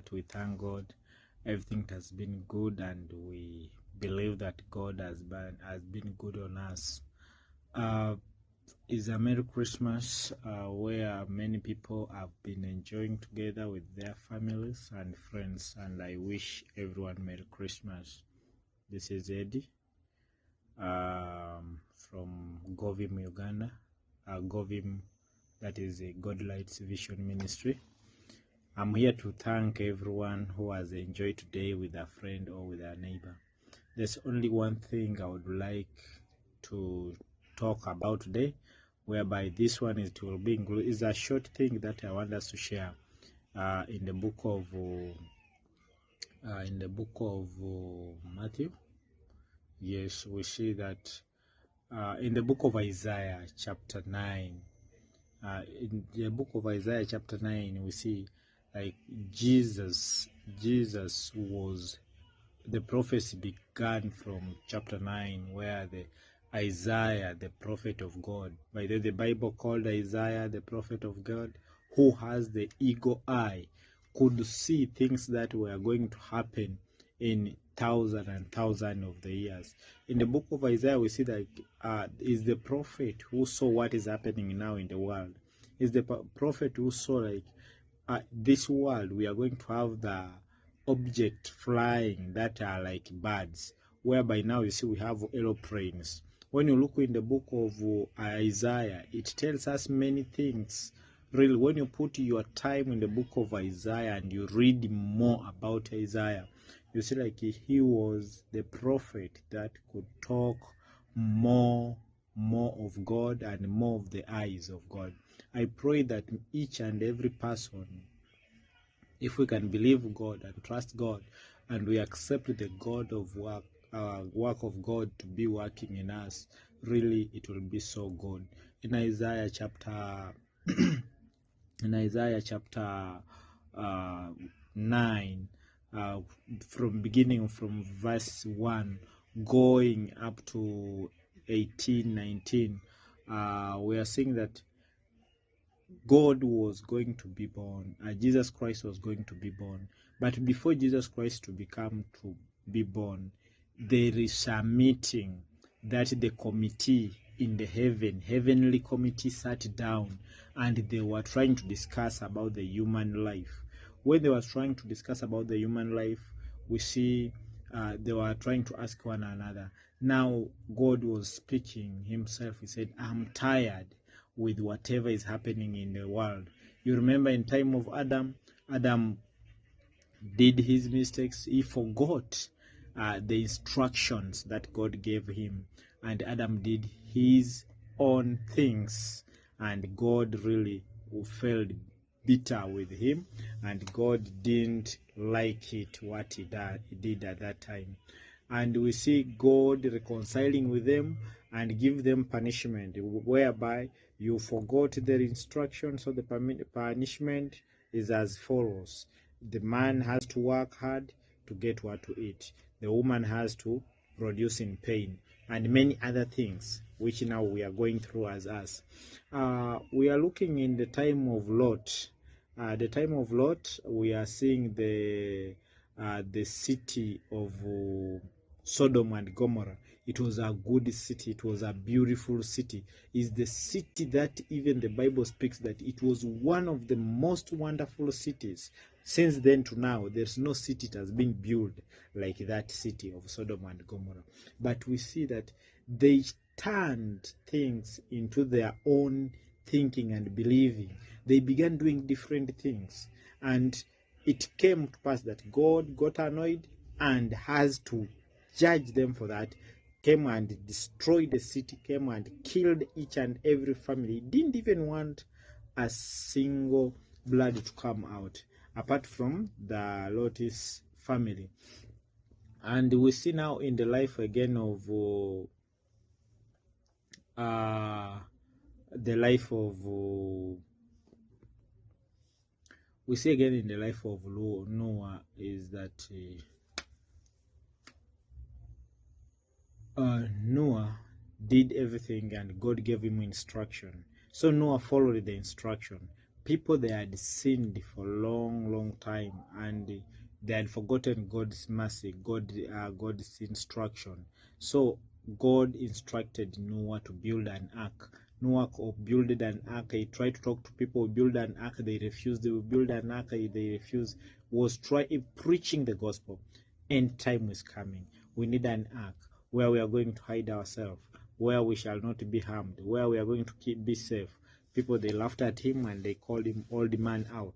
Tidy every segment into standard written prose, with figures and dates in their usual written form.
that we thank God. Everything has been good, and we believe that God has been good on us. Is a Merry Christmas where many people have been enjoying together with their families and friends, and I wish everyone Merry Christmas. This is Eddie from Govim, Uganda. Govim, that is a God Lights Vision Ministry. I'm here to thank everyone who has enjoyed today with a friend or with a neighbor. There's only one thing I would like to talk about today, whereby this one is a short thing that I want us to share in the book of Matthew. Yes, we see that in the book of Isaiah chapter 9. In the book of Isaiah chapter 9, we see like Jesus was, the prophecy began from chapter 9, where the Isaiah, the prophet of God, by the Bible called Isaiah the prophet of God, who has the eagle eye, could see things that were going to happen in thousands of the years. In the book of Isaiah, we see that is the prophet who saw what is happening now in the world. Is the prophet who saw like this world, we are going to have the object flying that are like birds, whereby now you see we have aeroplanes. When you look in the book of Isaiah, it tells us many things. Really, when you put your time in the book of Isaiah and you read more about Isaiah, you see like he was the prophet that could talk more of God and more of the eyes of God. I pray that each and every person, if we can believe God and trust God, and we accept the God of work of God to be working in us, really it will be so good. In Isaiah chapter 9, from verse 1 going up to 18, 19, we are seeing that God was going to be born. Jesus Christ was going to be born. But before Jesus Christ to be born, there is a meeting that the committee in the heavenly committee sat down, and they were trying to discuss about the human life. When they were trying to discuss about the human life, we see they were trying to ask one another. Now God was speaking himself. He said, I'm tired with whatever is happening in the world. You remember in time of Adam did his mistakes. He forgot the instructions that God gave him, and Adam did his own things, and God really felt bitter with him, and God didn't like it what he did at that time. And we see God reconciling with them and give them punishment, whereby you forgot their instructions. So the punishment is as follows. The man has to work hard to get what to eat. The woman has to produce in pain, and many other things, which now we are going through as us. We are looking in the time of Lot. The time of Lot, we are seeing the city of Sodom and Gomorrah. It was a good city. It was a beautiful city. It's the city that even the Bible speaks that it was one of the most wonderful cities. Since then to now, there's no city that has been built like that city of Sodom and Gomorrah. But we see that they turned things into their own thinking and believing. They began doing different things. And it came to pass that God got annoyed and has to judge them for that. Came and destroyed the city, came and killed each and every family. He didn't even want a single blood to come out, apart from the Lot's family. And we see now in the life again of we see again in the life of Noah is that Noah did everything and God gave him instruction. So Noah followed the instruction, people, they had sinned for a long time, and they had forgotten God's mercy, God's instruction. So God instructed Noah to build an ark. Noah built an ark. He tried to talk to people, build an ark, they refused. They would build an ark, they refused. Was preaching the gospel. End time is coming. We need an ark where we are going to hide ourselves, where we shall not be harmed, where we are going to be safe. People, they laughed at him and they called him old man out.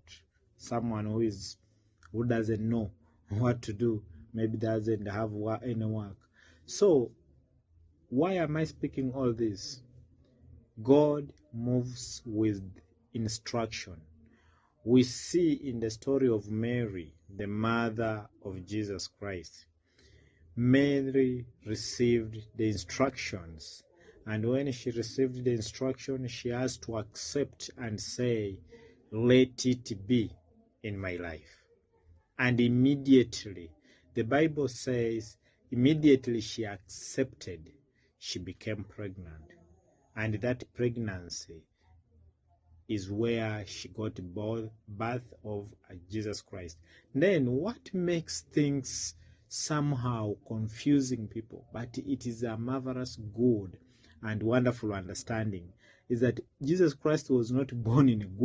Someone who doesn't know what to do, maybe doesn't have any work. So why am I speaking all this? God moves with instruction. We see in the story of Mary, the mother of Jesus Christ. Mary received the instructions, and when she received the instruction, she has to accept and say, let it be in my life. And immediately, the Bible says, immediately she accepted, she became pregnant. And that pregnancy is where she got birth of Jesus Christ. Then what makes things somehow confusing people, but it is a marvelous, good, and wonderful understanding, is that Jesus Christ was not born in a good